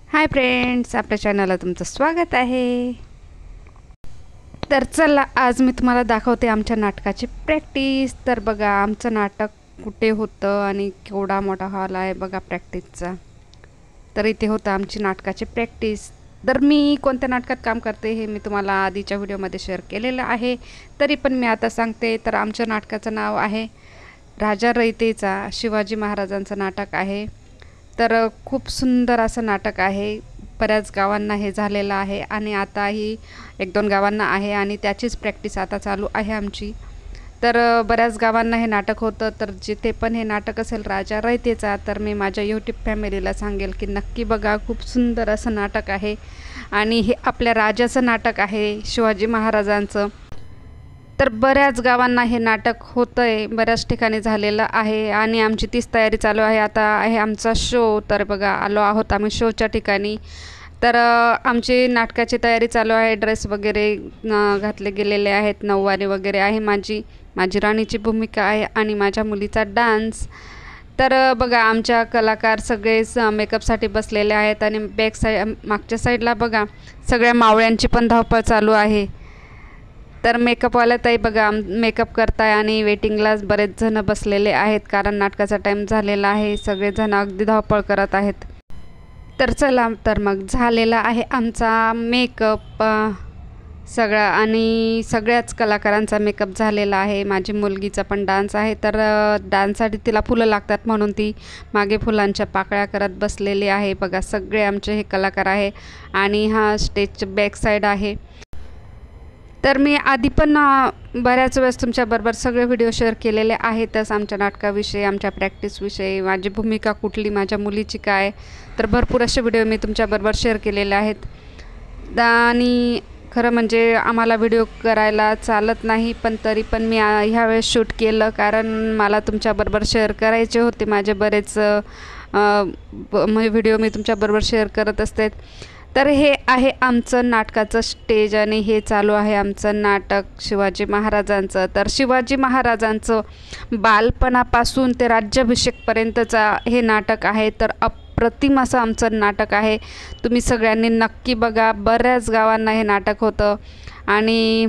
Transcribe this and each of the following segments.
Hi friends, आपल्या चॅनलला तुमचं स्वागत आहे। तर चला आज मी तुम्हाला दाखवते आमच्या नाटकाची प्रॅक्टिस। तर बघा आमचं नाटक कुठे होतं आणि केवढा मोठा हॉल आहे बघा प्रॅक्टिसचा। तर इथे होतं आमची नाटकाची प्रॅक्टिस। तर मी कोणत्या नाटकात काम करते हे मी तुम्हाला आधीच्या व्हिडिओमध्ये शेअर केलेलं आहे, तरी पण मी आता सांगते। तर आमच्या नाटकाचं नाव आहे राजा रयतेचा, शिवाजी महाराजांचं नाटक आहे। तर खूप सुंदर असं नाटक आहे। बऱ्याच गावांना हे झालेलं आहे आणि आताही 1-2 गावांना आहे आणि त्याचीच प्रॅक्टिस आता चालू आहे आमची। तर बऱ्याच गावांना हे नाटक होतं। तर जिथे पण हे नाटक असेल राजा रयतेचा, तर मी माझ्या यूट्यूब फॅमिलीला सांगेल की नक्की बघा, खूप सुंदर असं नाटक आहे आणि हे आपल्या राजाचं नाटक आहे, शिवाजी महाराजांचं। तर बऱ्याच गावांना हे नाटक होतं आहे, बऱ्याच ठिकाणी झालेलं आहे आणि आमची तीच तयारी चालू आहे। आता आहे आमचा शो। तर बघा आलो आहोत आम्ही शोच्या ठिकाणी। तर आमची नाटकाची तयारी चालू आहे। ड्रेस वगैरे घातले गेलेले आहेत, नऊवारी वगैरे आहे, माझी राणीची भूमिका आहे आणि माझ्या मुलीचा डान्स। तर बघा आमच्या कलाकार सगळेच मेकअपसाठी बसलेले आहेत आणि मागच्या साईडला बघा सगळ्या मावळ्यांची पण धावपळ चालू आहे। तर मेकअपवाल्या ताई बघा मेकअप करताय आणि वेटिंगला बरेच जण बसलेले आहेत, कारण नाटकाचा टाईम झालेला आहे। सगळेजण अगदी धावपळ करत आहेत। तर चला, तर मग झालेला आहे आमचा मेकअप सगळा आणि सगळ्याच कलाकारांचा मेकअप झालेला आहे। माझी मुलगीचा पण डान्स आहे। तर डान्ससाठी तिला फुलं लागतात म्हणून ती मागे फुलांच्या पाकळ्या करत बसलेली आहे। बघा सगळे आमचे हे कलाकार आहे आणि हा स्टेजची बॅक साईड आहे। तर मी आधी पण बऱ्याच वेळेस तुमच्याबरोबर सगळे व्हिडिओ शेअर केलेले आहेतच, आमच्या नाटकाविषयी, आमच्या प्रॅक्टिसविषयी, माझी भूमिका कुठली, माझ्या मुलीची काय। तर भरपूर असे व्हिडिओ मी तुमच्याबरोबर शेअर केलेले आहेत आणि खरं म्हणजे आम्हाला व्हिडिओ करायला चालत नाही, पण तरी पण मी ह्यावेळेस शूट केलं, कारण मला तुमच्याबरोबर शेअर करायचे होते। माझे बरेच व्हिडिओ मी तुमच्याबरोबर शेअर करत असते। तर हे आहे आमचं नाटकाचं स्टेज आणि हे चालू आहे आमचं नाटक शिवाजी महाराजांचं। तर शिवाजी महाराजांचं बालपणापासून ते राज्याभिषेकपर्यंतचा हे नाटक आहे। तर अप्रतिम असं आमचं नाटक आहे, तुम्ही सगळ्यांनी नक्की बघा। बऱ्याच गावांना हे नाटक होतं आणि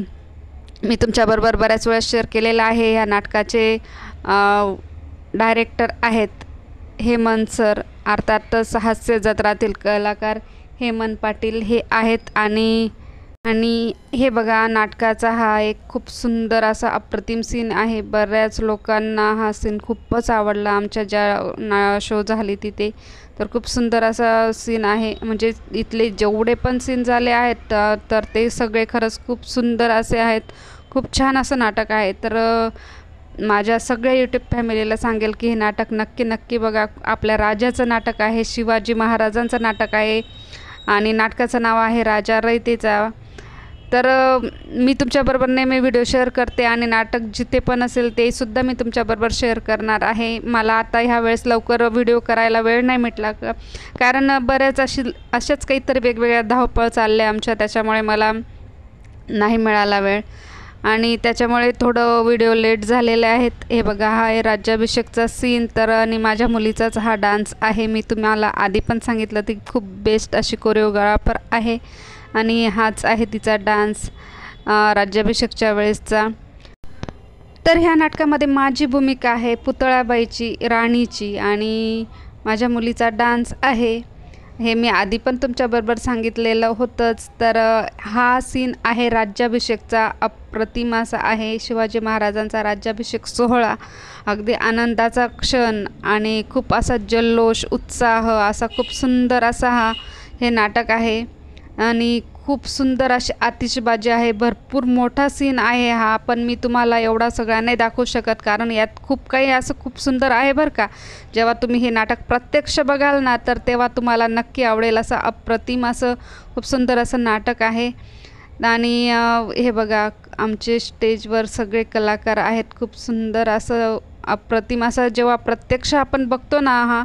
मी तुमच्याबरोबर बऱ्याच वेळा शेअर केलेलं आहे। ह्या नाटकाचे डायरेक्टर आहेत हेमंत सर, अर्थातच हास्य जत्रातील कलाकार हेमंत पाटील हे आहेत आणि हे बघा नाटकाचा हा एक खूप सुंदर असा अप्रतिम सीन आहे। बऱ्याच लोकांना हा सीन खूपच आवडला आमच्या ज्या शो झाली तिथे। तर खूप सुंदर असा सीन आहे, म्हणजे इथले जेवढे पण सीन झाले आहेत तर ते सगळे खरंच खूप सुंदर असे आहेत। खूप छान असं नाटक आहे। तर माझ्या सगळ्या यूट्यूब फॅमिलीला सांगेल की हे नाटक नक्की बघा। आपल्या राजाचं नाटक आहे, शिवाजी महाराजांचं नाटक आहे आणि नाटकाचं नाव आहे राजा रयतेचा। तर मी तुमच्याबरोबर नेहमी व्हिडिओ शेअर करते आणि नाटक जिथे पण असेल ते सुद्धा मी तुमच्याबरोबर शेअर करणार आहे। मला आता ह्या वेळेस लवकर व्हिडिओ करायला वेळ नाही भेटला, कारण बऱ्याच अशाच काहीतरी वेगवेगळ्या धावपळ चालल्या आमच्या, त्याच्यामुळे मला नाही मिळाला वेळ आणि त्याच्यामुळे थोडं व्हिडिओ लेट झालेले आहेत। हे बघा हा आहे राज्याभिषेकचा सीन। तर आणि माझ्या मुलीचाच हा डान्स आहे। मी तुम्हाला आधी पण सांगितलं ती खूप बेस्ट अशी कोरिओग्राफर आहे आणि हाच आहे तिचा डान्स राज्याभिषेकच्या वेळेसचा। तर ह्या नाटकामध्ये माझी भूमिका आहे पुतळाबाईची, राणीची आणि माझ्या मुलीचा डान्स आहे। हे मी आधी पण तुमच्याबरोबर सांगितलेलं होतंच। तर हा सीन आहे राज्याभिषेकचा, अप्रतिम असा आहे शिवाजी महाराजांचा राज्याभिषेक सोहळा। अगदी आनंदाचा क्षण आणि खूप असा जल्लोष, उत्साह असा खूप सुंदर असा हे नाटक आहे आणि खूप सुंदर अशी आतिषबाजी आहे। भरपूर मोठा सीन आहे हा, पण मी तुम्हाला एवढा सगळा नाही दाखवू शकत, कारण यात खूप काही असं खूप सुंदर आहे बरं का। जेव्हा तुम्ही हे नाटक प्रत्यक्ष बघाल ना, तर तेव्हा तुम्हाला नक्की आवडेल। असं अप्रतिम असं खूप सुंदर असं नाटक आहे आणि हे बघा आमचे स्टेजवर सगळे कलाकार आहेत। खूप सुंदर असं अप्रतिम असं जेव्हा प्रत्यक्ष आपण बघतो ना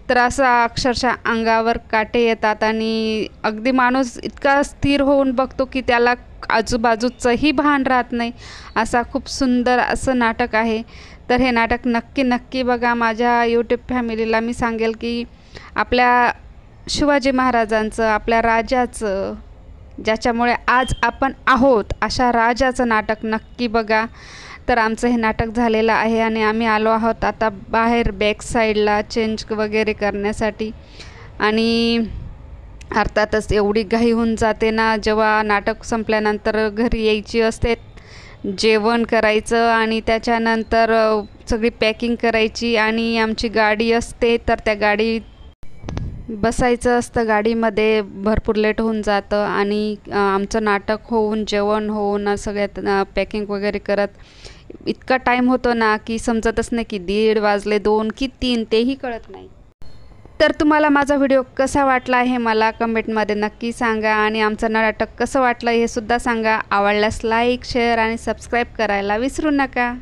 तर असं अक्षरशः अंगावर काटे येतात आणि अगदी माणूस इतका स्थिर होऊन बघतो की त्याला आजूबाजूचंही भान राहत नाही। असा खूप सुंदर असं नाटक आहे। तर हे नाटक नक्की बघा। माझ्या यूट्यूब फॅमिलीला मी सांगेल की आपल्या शिवाजी महाराजांचं, आपल्या राजाचं, ज्याच्यामुळे आज आपण आहोत अशा राजाचं नाटक नक्की बघा. तर आमचं हे नाटक झालेलं आहे आणि आम्ही आलो आहोत आता बाहेर बॅक साईडला चेंज वगैरे करण्यासाठी. आणि अर्थातच एवढी घाई होऊन जाते ना, जेव्हा नाटक संपल्यानंतर घरी यायची असते, जेवण करायचं आणि त्याच्यानंतर सगळी पॅकिंग करायची आणि आमची गाडी असते तर त्या गाडीत बसायचं असतं. गाडीमध्ये भरपूर लेट होऊन जातं आणि आमचं नाटक होऊन जेवण होऊन सगळ्यात पॅकिंग वगैरे करत इतका टाईम होतो ना की समजतच नाही की 1:30 वाजले 2 की 3 तेही कळत नाही. तर तुम्हाला माझा व्हिडिओ कसा वाटला हे मला कमेंटमध्ये नक्की सांगा आणि आमचं नाटक कसं वाटलं हे सुद्धा सांगा. आवडल्यास लाईक, शेअर आणि सबस्क्राईब करायला विसरू नका.